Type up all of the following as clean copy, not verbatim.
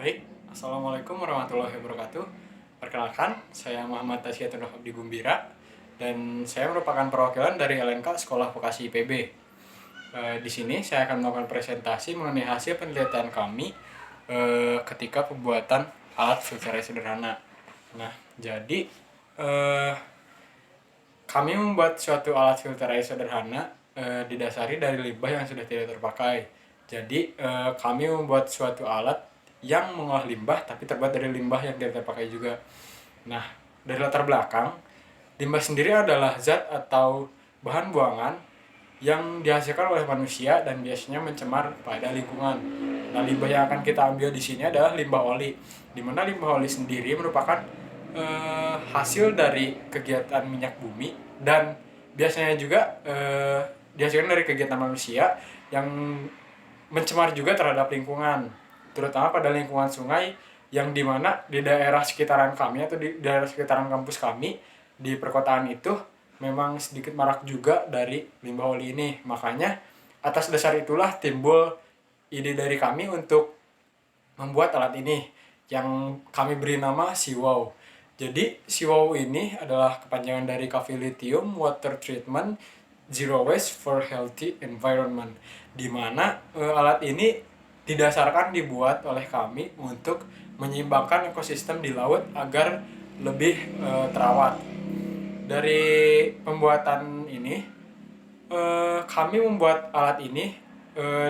Baik, Assalamualaikum warahmatullahi wabarakatuh. Perkenalkan, saya Muhammad Tasyiatun Abdi Gumbira dan saya merupakan perwakilan dari LNK Sekolah Vokasi IPB. Di sini saya akan melakukan presentasi mengenai hasil penelitian kami ketika pembuatan alat filter air sederhana. Nah, jadi eh, kami membuat suatu alat filter air sederhana didasari dari limbah yang sudah tidak terpakai. Jadi kami membuat suatu alat yang mengolah limbah tapi terbuat dari limbah yang tidak terpakai juga. Nah, dari latar belakang, limbah sendiri adalah zat atau bahan buangan yang dihasilkan oleh manusia dan biasanya mencemar pada lingkungan. Nah, limbah yang akan kita ambil di sini adalah limbah oli, di mana limbah oli sendiri merupakan hasil dari kegiatan minyak bumi dan biasanya juga dihasilkan dari kegiatan manusia yang mencemar juga terhadap lingkungan, terutama pada lingkungan sungai yang dimana di daerah sekitaran kami atau di daerah sekitaran kampus kami di perkotaan itu memang sedikit marak juga dari limbah oli ini. Makanya atas dasar itulah timbul ide dari kami untuk membuat alat ini yang kami beri nama SIWOW. Jadi SIWOW ini adalah kepanjangan dari Cafe Lithium Water Treatment Zero Waste for Healthy Environment, di mana alat ini didasarkan dibuat oleh kami untuk menyeimbangkan ekosistem di laut agar lebih terawat. Dari pembuatan ini, kami membuat alat ini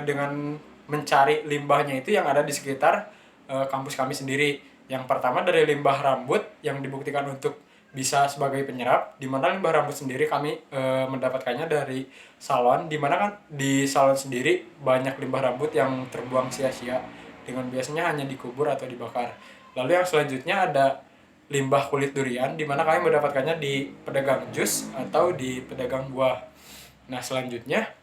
dengan mencari limbahnya itu yang ada di sekitar kampus kami sendiri. Yang pertama dari limbah rambut yang dibuktikan untuk bisa sebagai penyerap, di mana limbah rambut sendiri kami mendapatkannya dari salon, di mana kan di salon sendiri banyak limbah rambut yang terbuang sia-sia dengan biasanya hanya dikubur atau dibakar. Lalu yang selanjutnya ada limbah kulit durian, di mana kami mendapatkannya di pedagang jus atau di pedagang buah. Nah, selanjutnya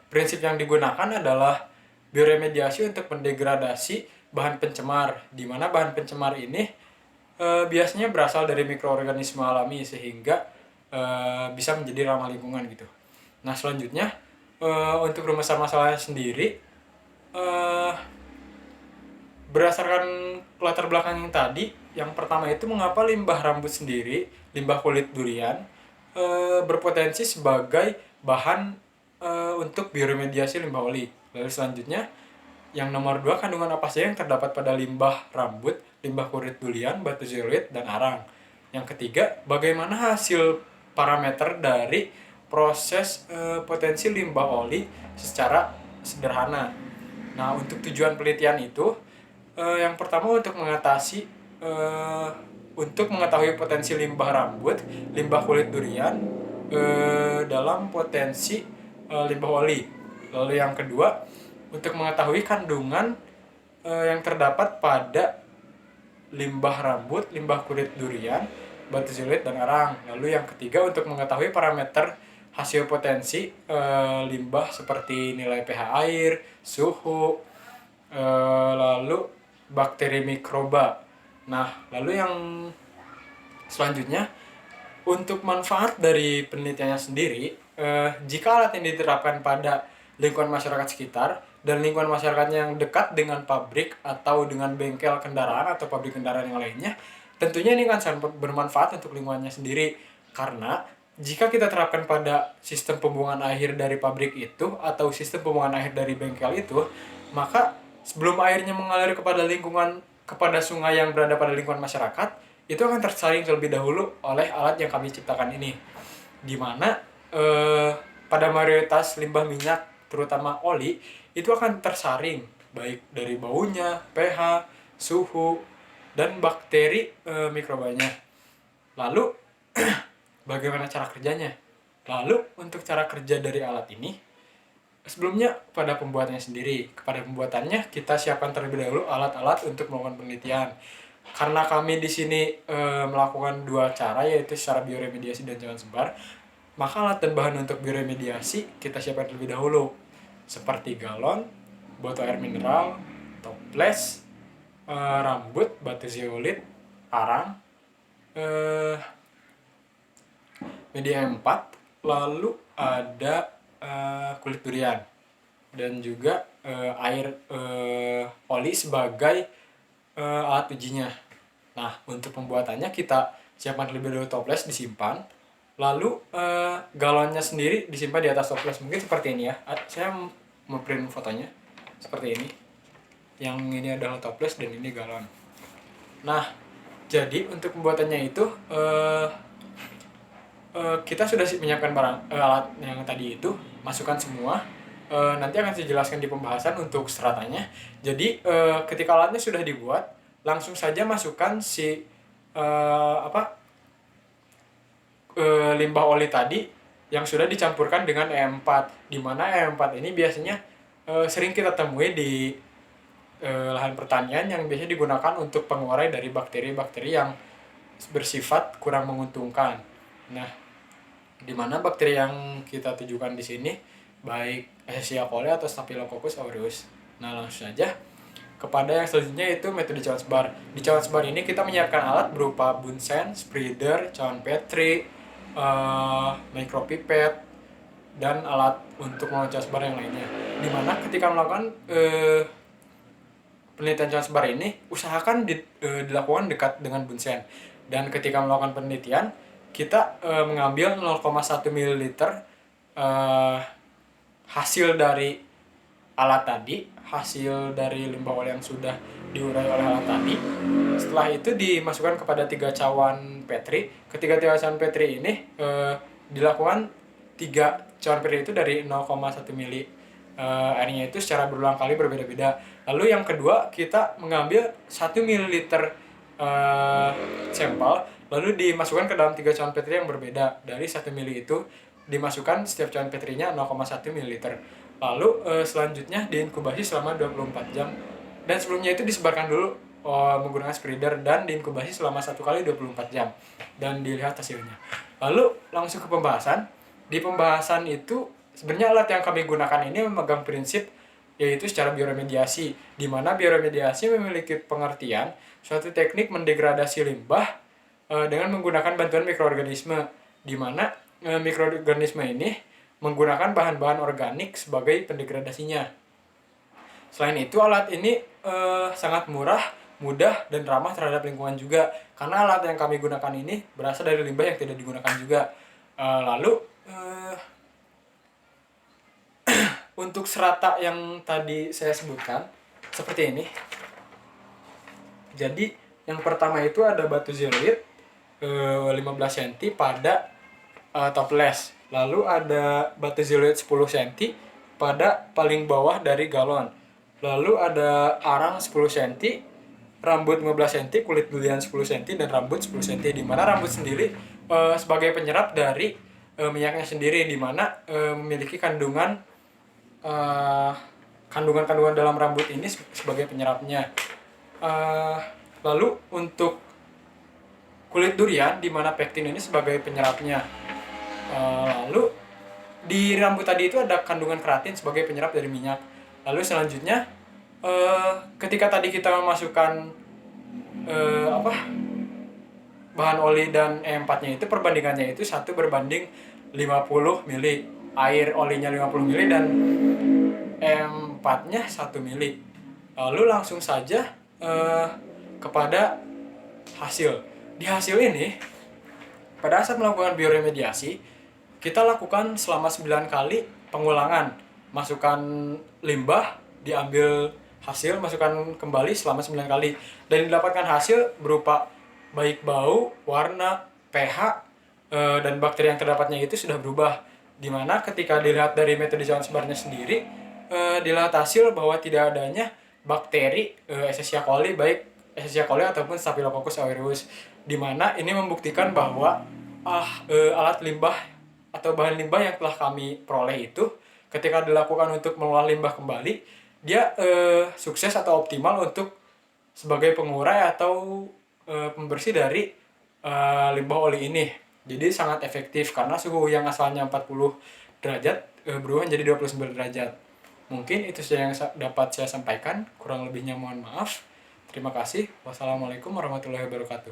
prinsip yang digunakan adalah bioremediasi untuk mendegradasi bahan pencemar, di mana bahan pencemar ini biasanya berasal dari mikroorganisme alami sehingga bisa menjadi ramah lingkungan gitu. Nah, selanjutnya untuk rumusan masalahnya sendiri, eh, berdasarkan latar belakang yang tadi, yang pertama itu mengapa limbah rambut sendiri, limbah kulit durian berpotensi sebagai bahan untuk bioremediasi limbah oli. Lalu selanjutnya, yang nomor 2, kandungan apa saja yang terdapat pada limbah rambut, limbah kulit durian, batu zeolit, dan arang. Yang ketiga, bagaimana hasil parameter dari proses potensi limbah oli secara sederhana. Nah, untuk tujuan penelitian itu, yang pertama eh, untuk mengetahui potensi limbah rambut, limbah kulit durian dalam potensi limbah oli. Lalu yang kedua, untuk mengetahui kandungan yang terdapat pada limbah rambut, limbah kulit durian, batu zeolit, dan arang. Lalu yang ketiga, untuk mengetahui parameter hasil potensi limbah seperti nilai pH air, suhu, lalu bakteri mikroba. Nah, lalu yang selanjutnya, untuk manfaat dari penelitiannya sendiri, jika alat ini diterapkan pada lingkungan masyarakat sekitar dan lingkungan masyarakat yang dekat dengan pabrik atau dengan bengkel kendaraan atau pabrik kendaraan yang lainnya, tentunya ini akan sangat bermanfaat untuk lingkungannya sendiri. Karena jika kita terapkan pada sistem pembuangan air dari pabrik itu atau sistem pembuangan air dari bengkel itu, maka sebelum airnya mengalir kepada lingkungan, kepada sungai yang berada pada lingkungan masyarakat, itu akan tersaring terlebih dahulu oleh alat yang kami ciptakan ini, di mana pada mayoritas limbah minyak terutama oli itu akan tersaring baik dari baunya, pH, suhu, dan bakteri mikrobanya. Lalu bagaimana cara kerjanya? Lalu untuk cara kerja dari alat ini, sebelumnya pada pembuatannya sendiri. Kepada pembuatannya kita siapkan terlebih dahulu alat-alat untuk melakukan penelitian. Karena kami di sini melakukan dua cara, yaitu secara bioremediasi dan jangan sebar, maka alat dan bahan untuk bioremediasi kita siapkan terlebih dahulu, seperti galon, botol air mineral, toples, rambut, batu zeolit, arang, eh, media M4, lalu ada kulit durian, dan juga air oli sebagai alat ujinya. Nah, untuk pembuatannya kita siapkan terlebih dahulu toples, disimpan. Lalu galonnya sendiri disimpan di atas toples. Mungkin seperti ini ya. Saya mau print fotonya seperti ini. Yang ini adalah toples dan ini galon. Nah, jadi untuk pembuatannya itu kita sudah menyiapkan alat yang tadi itu, masukkan semua. Nanti akan saya jelaskan di pembahasan untuk seratanya. Jadi ketika alatnya sudah dibuat, langsung saja masukkan si limbah oli tadi yang sudah dicampurkan dengan E4, di mana E4 ini biasanya sering kita temui di lahan pertanian yang biasanya digunakan untuk pengurai dari bakteri-bakteri yang bersifat kurang menguntungkan. Nah, di mana bakteri yang kita tujukan di sini baik Escherichia coli atau Staphylococcus aureus. Nah, langsung saja kepada yang selanjutnya, itu metode cawan sebar. Di cawan sebar ini kita menyiapkan alat berupa bunsen, spreader, cawan Petri, micropipet, dan alat untuk melakukan cawan sebar yang lainnya. Dimana ketika melakukan penelitian cawan sebar ini, usahakan dilakukan dekat dengan bunsen. Dan ketika melakukan penelitian, kita mengambil 0,1 ml hasil dari alat tadi, hasil dari limbah oli yang sudah diurai oleh alat tadi. Setelah itu dimasukkan kepada 3 cawan Petri. Ketiga cawan Petri ini dilakukan 3 cawan Petri itu dari 0,1 ml airnya itu secara berulang kali berbeda-beda. Lalu yang kedua, kita mengambil 1 ml sampel, lalu dimasukkan ke dalam 3 cawan Petri yang berbeda. Dari 1 ml itu dimasukkan setiap cawan Petrinya 0,1 ml. Lalu selanjutnya diinkubasi selama 24 jam. Dan sebelumnya itu disebarkan dulu menggunakan spreader dan diinkubasi selama 1 kali 24 jam. Dan dilihat hasilnya. Lalu langsung ke pembahasan. Di pembahasan itu sebenarnya alat yang kami gunakan ini memegang prinsip yaitu secara bioremediasi, di mana bioremediasi memiliki pengertian suatu teknik mendegradasi limbah dengan menggunakan bantuan mikroorganisme, di mana mikroorganisme ini menggunakan bahan-bahan organik sebagai pendegradasinya. Selain itu, alat ini sangat murah, mudah, dan ramah terhadap lingkungan juga, karena alat yang kami gunakan ini berasal dari limbah yang tidak digunakan juga. Lalu untuk serata yang tadi saya sebutkan seperti ini. Jadi yang pertama itu ada batu zeolite 15 cm pada toples. Lalu ada batu zeolite 10 cm pada paling bawah dari galon. Lalu ada arang 10 cm, rambut 15 cm, kulit durian 10 cm, dan rambut 10 cm. Di mana rambut sendiri sebagai penyerap dari minyaknya sendiri, di mana memiliki kandungan dalam rambut ini sebagai penyerapnya. Lalu untuk kulit durian, di mana pektin ini sebagai penyerapnya. Lalu di rambut tadi itu ada kandungan keratin sebagai penyerap dari minyak. Lalu selanjutnya ketika tadi kita memasukkan bahan oli dan E4-nya itu, perbandingannya itu 1 berbanding 50 ml. Air olinya 50 ml dan E4-nya 1 ml. Lalu langsung saja kepada hasil. Di hasil ini, pada saat melakukan bioremediasi, kita lakukan selama 9 kali pengulangan. Masukkan limbah, diambil hasil, masukkan kembali selama 9 kali. Dan didapatkan hasil berupa baik bau, warna, pH, dan bakteri yang terdapatnya itu sudah berubah. Dimana ketika dilihat dari metode cawan sebarnya sendiri, dilihat hasil bahwa tidak adanya bakteri Escherichia coli, baik Escherichia coli ataupun Staphylococcus aureus. Dimana ini membuktikan bahwa alat limbah atau bahan limbah yang telah kami peroleh itu, ketika dilakukan untuk mengolah limbah kembali, dia sukses atau optimal untuk sebagai pengurai atau pembersih dari limbah oli ini. Jadi sangat efektif karena suhu yang asalnya 40 derajat berubah menjadi 29 derajat. Mungkin itu saja yang dapat saya sampaikan, kurang lebihnya mohon maaf. Terima kasih. Wassalamualaikum warahmatullahi wabarakatuh.